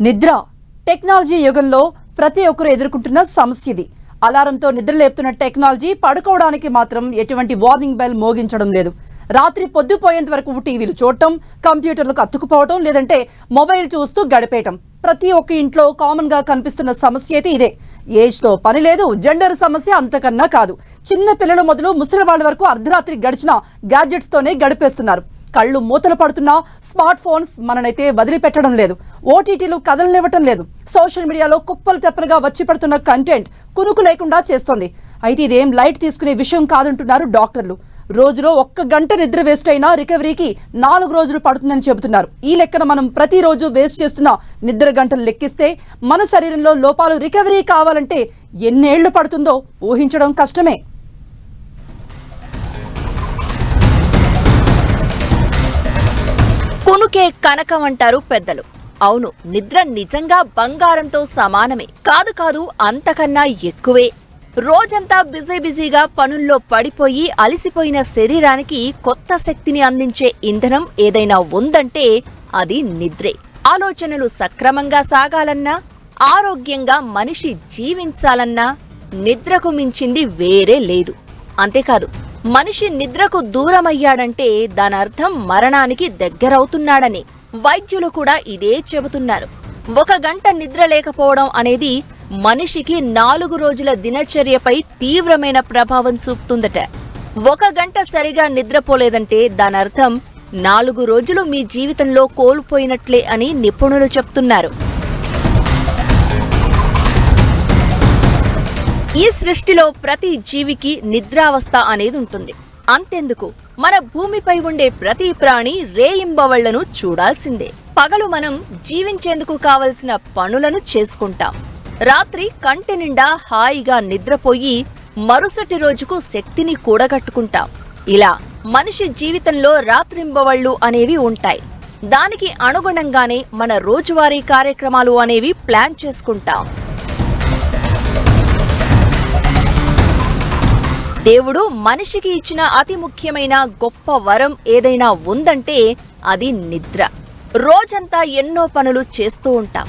నిద్ర టెక్నాలజీ యుగంలో ప్రతి ఒక్కరు ఎదుర్కొంటున్న సమస్య ఇది. అలారంతో నిద్ర లేపుతున్న టెక్నాలజీ పడుకోవడానికి మాత్రం ఎటువంటి వార్నింగ్ బెల్ మోగించడం లేదు. రాత్రి పొద్దుపోయేంత వరకు టీవీలు చూడటం, కంప్యూటర్లకు అతుక్కుపోవటం, లేదంటే మొబైల్ చూస్తూ గడిపేయటం ప్రతి ఒక్క ఇంట్లో కామన్ గా కనిపిస్తున్న సమస్య అయితే ఇదే. ఏజ్ తో పని లేదు, జెండర్ సమస్య అంతకన్నా కాదు. చిన్న పిల్లల మొదలు ముసలి వాళ్ళ వరకు అర్ధరాత్రి గడిచిన గ్యాడ్జెట్స్ తోనే గడిపేస్తున్నారు. కళ్ళు మూతలు పడుతున్నా స్మార్ట్ ఫోన్స్ మననైతే వదిలిపెట్టడం లేదు. ఓటీటీలు కదలనివ్వటం లేదు. సోషల్ మీడియాలో కుప్పలు తెప్పలుగా వచ్చి పడుతున్న కంటెంట్ కునుకు లేకుండా చేస్తోంది. అయితే ఇదేం లైట్ తీసుకునే విషయం కాదంటున్నారు డాక్టర్లు. రోజులో 1 గంట నిద్ర వేస్ట్ అయినా రికవరీకి 4 రోజులు పడుతుందని చెబుతున్నారు. ఈ లెక్కన మనం ప్రతిరోజు వేస్ట్ చేస్తున్న నిద్ర గంటలు లెక్కిస్తే మన శరీరంలో లోపాలు రికవరీ కావాలంటే ఎన్నేళ్లు పడుతుందో ఊహించడం కష్టమే. కునుకే కనకం అంటారు పెద్దలు. అవును, నిద్ర నిజంగా బంగారంతో సమానమే. కాదు అంతకన్నా ఎక్కువే. రోజంతా బిజీగా పనుల్లో పడిపోయి అలసిపోయిన శరీరానికి కొత్త శక్తిని అందించే ఇంధనం ఏదైనా ఉందంటే అది నిద్రే. ఆలోచనలు సక్రమంగా సాగాలన్నా, ఆరోగ్యంగా మనిషి జీవించాలన్నా నిద్రకు మించింది వేరే లేదు. అంతేకాదు, మనిషి నిద్రకు దూరమయ్యాడంటే దానర్థం మరణానికి దగ్గరవుతున్నాడని వైద్యులు కూడా ఇదే చెబుతున్నారు. 1 గంట నిద్ర లేకపోవడం అనేది మనిషికి 4 రోజుల దినచర్యపై తీవ్రమైన ప్రభావం చూపుతుందట. 1 గంట సరిగా నిద్రపోలేదంటే దానర్థం 4 రోజులు మీ జీవితంలో కోల్పోయినట్లే అని నిపుణులు చెప్తున్నారు. ఈ సృష్టిలో ప్రతి జీవికి నిద్రావస్థ అనేది ఉంటుంది. అంతెందుకు, మన భూమిపై ఉండే ప్రతి ప్రాణి రేయింబవళ్లను చూడాల్సిందే. పగలు మనం జీవించేందుకు కావలసిన పనులను చేసుకుంటాం. రాత్రి కంటి నిండా హాయిగా నిద్రపోయి మరుసటి రోజుకు శక్తిని కూడగట్టుకుంటాం. ఇలా మనిషి జీవితంలో రాత్రింబవళ్లు అనేవి ఉంటాయి. దానికి అనుగుణంగానే మన రోజువారీ కార్యక్రమాలు అనేవి ప్లాన్ చేసుకుంటాం. దేవుడు మనిషికి ఇచ్చిన అతి ముఖ్యమైన గొప్ప వరం ఏదైనా ఉందంటే అది నిద్ర. రోజంతా ఎన్నో పనులు చేస్తూ ఉంటాం.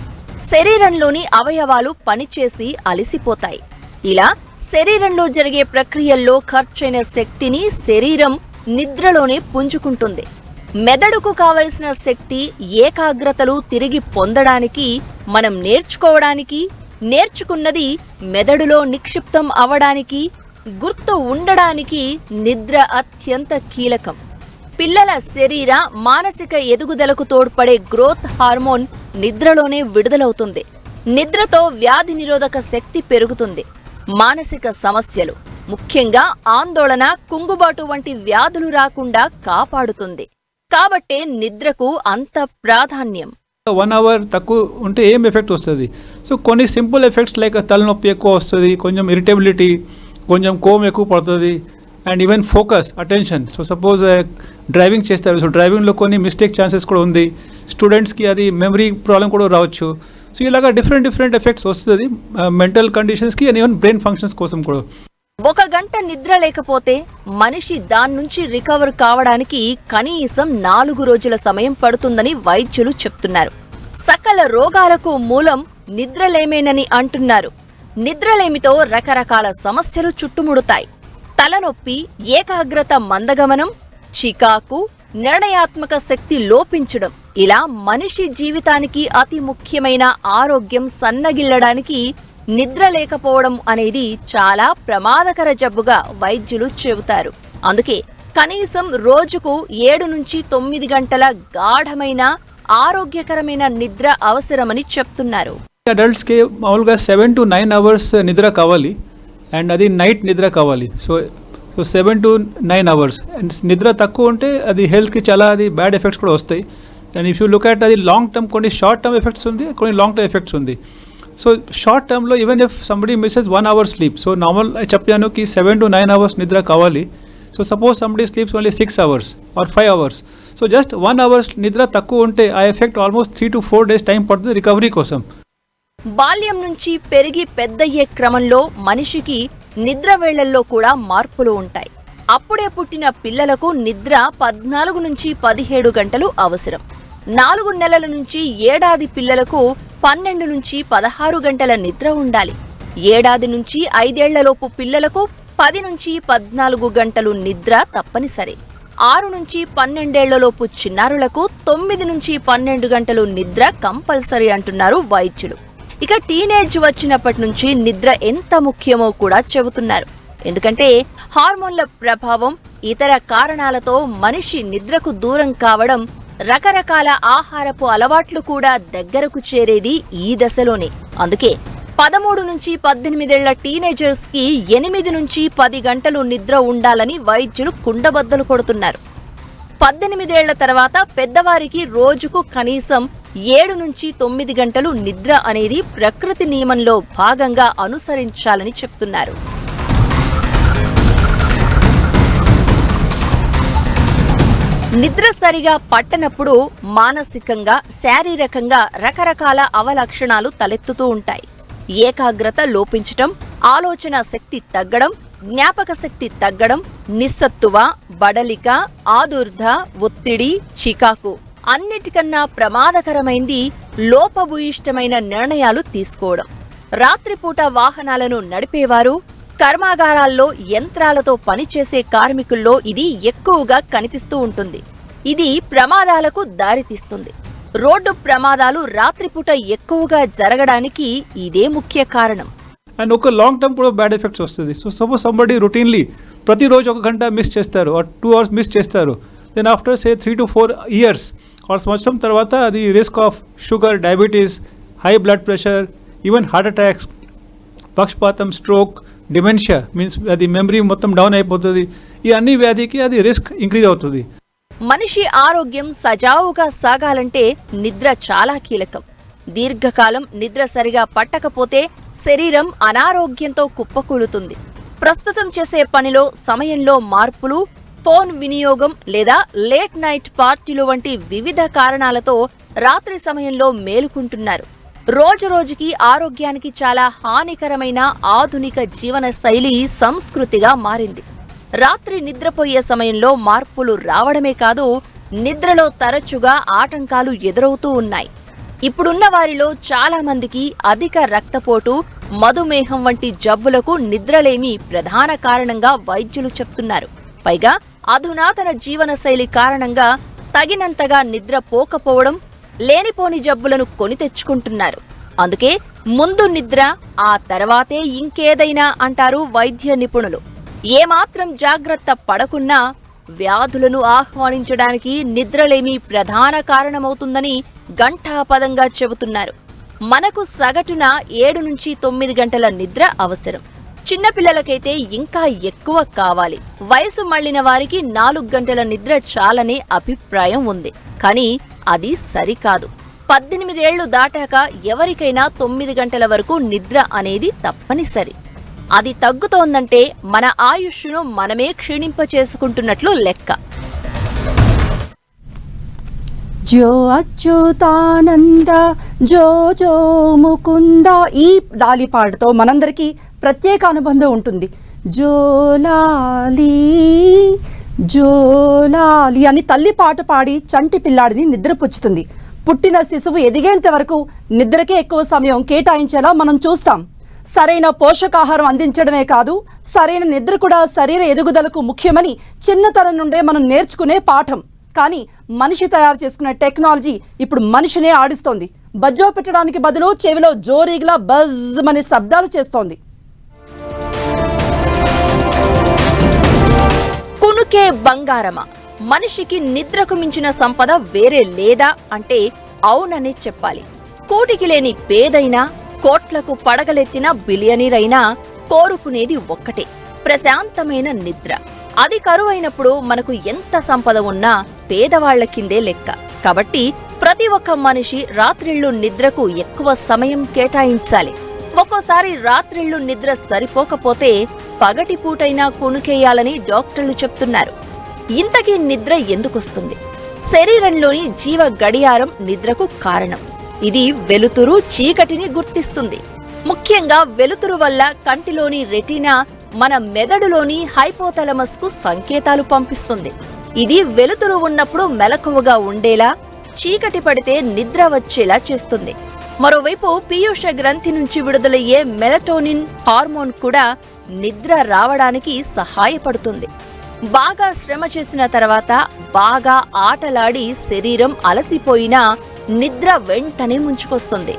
శరీరంలోని అవయవాలు పనిచేసి అలసిపోతాయి. ఇలా శరీరంలో జరిగే ప్రక్రియల్లో ఖర్చైన శక్తిని శరీరం నిద్రలోనే పుంజుకుంటుంది. మెదడుకు కావలసిన శక్తి, ఏకాగ్రతలు తిరిగి పొందడానికి, మనం నేర్చుకున్నది మెదడులో నిక్షిప్తం అవడానికి, గుర్తు ఉండడానికి నిద్ర అత్యంత కీలకం. పిల్లల శరీర, మానసిక ఎదుగుదలకు తోడ్పడే గ్రోత్ హార్మోన్ నిద్రలోనే విడుదలవుతుంది. నిద్రతో వ్యాధి నిరోధక శక్తి పెరుగుతుంది. మానసిక సమస్యలు, ముఖ్యంగా ఆందోళన, కుంగుబాటు వంటి వ్యాధులు రాకుండా కాపాడుతుంది. కాబట్టే నిద్రకు అంత ప్రాధాన్యం. 1 అవర్ తక్కువ ఉంటే ఏం ఎఫెక్ట్ వస్తుంది? సో కొన్ని సింపుల్ ఎఫెక్ట్స్ లైక్ తలనొప్పి ఎక్కువ వస్తుంది, కొంచెం ఇరిటబిలిటీ, కొంచెం కోమ్ ఎక్కువ పడుతుంది, and even focus, attention. So suppose driving చేస్తారు, సో డ్రైవింగ్లో కొన్ని మిస్టేక్ ఛాన్సెస్ కూడా ఉంది. స్టూడెంట్స్కి అది మెమరీ ప్రాబ్లం కూడా రావచ్చు. సో ఇలాగా డిఫరెంట్ ఎఫెక్ట్స్ వస్తుంది మెంటల్ కండిషన్స్కి అండ్ ఈవెన్ బ్రెయిన్ ఫంక్షన్స్ కోసం కూడా. 1 గంట నిద్ర లేకపోతే మనిషి దాని నుంచి రికవర్ కావడానికి కనీసం 4 రోజుల సమయం పడుతుందని వైద్యులు చెప్తున్నారు. సకల రోగాలకు మూలం నిద్రలేమేనని అంటున్నారు. నిద్రలేమితో రకరకాల సమస్యలు చుట్టుముడుతాయి. తలనొప్పి, ఏకాగ్రత మందగమనం, చికాకు, నిర్ణయాత్మక శక్తి లోపించడం, ఇలా మనిషి జీవితానికి అతి ముఖ్యమైన ఆరోగ్యం సన్నగిల్లడానికి నిద్ర లేకపోవడం అనేది చాలా ప్రమాదకర జబ్బుగా వైద్యులు చెబుతారు. అందుకే కనీసం రోజుకు 7 నుంచి 9 గంటల గాఢమైన ఆరోగ్యకరమైన నిద్ర అవసరమని చెప్తున్నారు. అడల్ట్స్కి మామూలుగా 7 to 9 అవర్స్ నిద్ర కావాలి, అండ్ అది నైట్ నిద్ర కావాలి. So 7 to 9 hours. అండ్ నిద్ర తక్కువ ఉంటే అది హెల్త్కి చాలా అది బ్యాడ్ ఎఫెక్ట్స్ కూడా వస్తాయి. And if you look at అది లాంగ్ టర్మ్, కొన్ని షార్ట్ టర్మ్ ఎఫెక్ట్స్ ఉంది, కొన్ని లాంగ్ టర్మ్ ఎఫెక్ట్స్ ఉంది. సో షార్ట్ టర్మ్లో even if somebody misses 1 hour sleep, so normal చెప్పాను కి 7 to 9 అవర్స్ నిద్ర కావాలి. So suppose somebody sleeps only 6 hours or 5 hours, so just 1 hours నిద్ర తక్కువ ఉంటే ఆ effect almost 3 to 4 days time పడుతుంది రికవరీ కోసం. బాల్యం నుంచి పెరిగి పెద్దయ్యే క్రమంలో మనిషికి నిద్ర వేళల్లో కూడా మార్పులు ఉంటాయి. అప్పుడే పుట్టిన పిల్లలకు నిద్ర 14 నుంచి 17 గంటలు అవసరం. 4 నెలల నుంచి ఏడాది పిల్లలకు 12 నుంచి 16 గంటల నిద్ర ఉండాలి. ఏడాది నుంచి 5 ఏళ్లలోపు పిల్లలకు 10 నుంచి 14 గంటలు నిద్ర తప్పనిసరి. 6 నుంచి 12 ఏళ్లలోపు చిన్నారులకు 9 నుంచి 12 గంటలు నిద్ర కంపల్సరీ అంటున్నారు వైద్యులు. ఇక టీనేజ్ వచ్చినప్పటి నుంచి నిద్ర ఎంత ముఖ్యమో కూడా చెబుతున్నారు. ఎందుకంటే హార్మోన్ల ప్రభావం, ఇతర కారణాలతో మనిషి నిద్రకు దూరం కావడం, రకరకాల ఆహారపు అలవాట్లు కూడా దగ్గరకు చేరేది ఈ దశలోనే. అందుకే 13 నుంచి 18 ఏళ్ల టీనేజర్స్ కి 8 నుంచి 10 గంటలు నిద్ర ఉండాలని వైద్యులు కుండబద్దలు కొడుతున్నారు. 18 ఏళ్ల తర్వాత పెద్దవారికి రోజుకు కనీసం 7 నుంచి 9 గంటలు నిద్ర అనేది ప్రకృతి నియమంలో భాగంగా అనుసరించాలని చెప్తున్నారు. నిద్ర సరిగా పట్టనప్పుడు మానసికంగా, శారీరకంగా రకరకాల అవలక్షణాలు తలెత్తుతూ ఉంటాయి. ఏకాగ్రత లోపించటం, ఆలోచన శక్తి తగ్గడం, జ్ఞాపక శక్తి తగ్గడం, నిస్సత్తువ, బడలిక, ఆదుర్ద, ఒత్తిడి, చికాకు, అన్నిటికన్నా ప్రమాదకరమైంది లోపభూయిష్టమైన నిర్ణయాలు తీసుకోవడం. రాత్రిపూట వాహనాలను నడిపేవారు, కర్మాగారాల్లో యంత్రాలతో పనిచేసే కార్మికుల్లో ఇది ఎక్కువగా కనిపిస్తూ ఉంటుంది. ఇది ప్రమాదాలకు దారితీస్తుంది. రోడ్డు ప్రమాదాలు రాత్రిపూట ఎక్కువగా జరగడానికి ఇదే ముఖ్య కారణం. అండ్ ఒక లాంగ్ టర్మ్ కూడా బ్యాడ్ ఎఫెక్ట్స్ వస్తుంది. సో సపోజ్ సంబడి రొటీన్లీ ప్రతిరోజు 1 గంట మిస్ చేస్తారు, 2 hours మిస్ చేస్తారు. Then after say 3 to 4 years or సంవత్సరం తర్వాత అది risk of sugar, diabetes, high blood pressure, even heart attacks, పక్షపాతం, స్ట్రోక్, డిమెన్షియా మీన్స్ అది మెమరీ మొత్తం డౌన్ అయిపోతుంది. ఈ అన్ని వ్యాధికి అది రిస్క్ ఇంక్రీజ్ అవుతుంది. మనిషి ఆరోగ్యం సజావుగా సాగాలంటే నిద్ర చాలా కీలకం. దీర్ఘకాలం నిద్ర సరిగా పట్టకపోతే శరీరం అనారోగ్యంతో కుప్పకూలుతుంది. ప్రస్తుతం చేసే పనిలో, సమయంలో మార్పులు, ఫోన్ వినియోగం లేదా లేట్ నైట్ పార్టీలు వంటి వివిధ కారణాలతో రాత్రి సమయంలో మేలుకుంటున్నారు. రోజురోజుకి ఆరోగ్యానికి చాలా హానికరమైన ఆధునిక జీవన శైలి సంస్కృతిగా మారింది. రాత్రి నిద్రపోయే సమయంలో మార్పులు రావడమే కాదు, నిద్రలో తరచుగా ఆటంకాలు ఎదురవుతూ ఉన్నాయి. ఇప్పుడున్న వారిలో చాలా మందికి అధిక రక్తపోటు, మధుమేహం వంటి జబ్బులకు నిద్రలేమి ప్రధాన కారణంగా వైద్యులు చెప్తున్నారు. పైగా అధునాతన జీవనశైలి కారణంగా తగినంతగా నిద్ర పోకపోవడం, లేనిపోని జబ్బులను కొని తెచ్చుకుంటున్నారు. అందుకే ముందు నిద్ర, ఆ తర్వాతే ఇంకేదైనా అంటారు వైద్య నిపుణులు. ఏమాత్రం జాగ్రత్త పడకున్నా వ్యాధులను ఆహ్వానించడానికి నిద్రలేమి ప్రధాన కారణమవుతుందని ఘంటాపదంగా చెబుతున్నారు. మనకు సగటున 7 నుంచి 9 గంటల నిద్ర అవసరం. చిన్నపిల్లలకైతే ఇంకా ఎక్కువ కావాలి. వయసు మళ్లిన వారికి 4 గంటల నిద్ర చాలనే అభిప్రాయం ఉంది. కానీ అది సరికాదు. 18 ఏళ్లు దాటాక ఎవరికైనా 9 గంటల వరకు నిద్ర అనేది తప్పనిసరి. అది తగ్గుతోందంటే మన ఆయుష్ను మనమే క్షీణింపచేసుకుంటున్నట్లు లెక్క. జో అచ్యుతానంద జో జో ముకుంద ఈ లాలి పాటతో మనందరికీ ప్రత్యేక అనుబంధం ఉంటుంది. జోలాలి జోలాలి అని తల్లి పాట పాడి చంటి పిల్లాడిని నిద్రపుచ్చుతుంది. పుట్టిన శిశువు ఎదిగేంత వరకు నిద్రకే ఎక్కువ సమయం కేటాయించేలా మనం చూస్తాం. సరైన పోషకాహారం అందించడమే కాదు, సరైన నిద్ర కూడా శరీర ఎదుగుదలకు ముఖ్యమని చిన్నతనం నుండే మనం నేర్చుకునే పాఠం. కానీ మనిషి తయారు చేసుకున్న టెక్నాలజీ ఇప్పుడు మనిషినే ఆడిస్తోంది. బజ్జో పెట్టడానికి బదులు చెవిలో జోరీగిలా బజ్ అనే శబ్దాలు చేస్తోంది. కునుకే బంగారమా? మనిషికి నిద్రకు మించిన సంపద వేరే లేదా అంటే అవుననే చెప్పాలి. కోటికి లేని పేదైనా, కోట్లకు పడగలెత్తిన బిలియనీరైనా కోరుకునేది ఒక్కటే, ప్రశాంతమైన నిద్ర. అది కరువైనప్పుడు మనకు ఎంత సంపద ఉన్నా పేదవాళ్ల కిందే లెక్క. కాబట్టి ప్రతి ఒక్క మనిషి రాత్రిళ్లు నిద్రకు ఎక్కువ సమయం కేటాయించాలి. ఒక్కోసారి రాత్రిళ్లు నిద్ర సరిపోకపోతే పగటిపూటైనా కునుకేయాలని డాక్టర్లు చెప్తున్నారు. ఇంతకీ నిద్ర ఎందుకొస్తుంది? శరీరంలోని జీవ గడియారం నిద్రకు కారణం. ఇది వెలుతురు, చీకటిని గుర్తిస్తుంది. ముఖ్యంగా వెలుతురు వల్ల కంటిలోని రెటీనా మన మెదడులోని హైపోథాలమస్ కు సంకేతాలు పంపిస్తుంది. ఇది వెలుతురు ఉన్నప్పుడు మెలకువగా ఉండేలా, చీకటి పడితే నిద్ర వచ్చేలా చేస్తుంది. మరోవైపు పీయూష గ్రంథి నుంచి విడుదలయ్యే మెలటోనిన్ హార్మోన్ కూడా నిద్ర రావడానికి సహాయపడుతుంది. బాగా శ్రమ చేసిన తర్వాత బాగా ఆటలాడి శరీరం అలసిపోయినా నిద్ర వెంటనే ముంచుకొస్తుంది.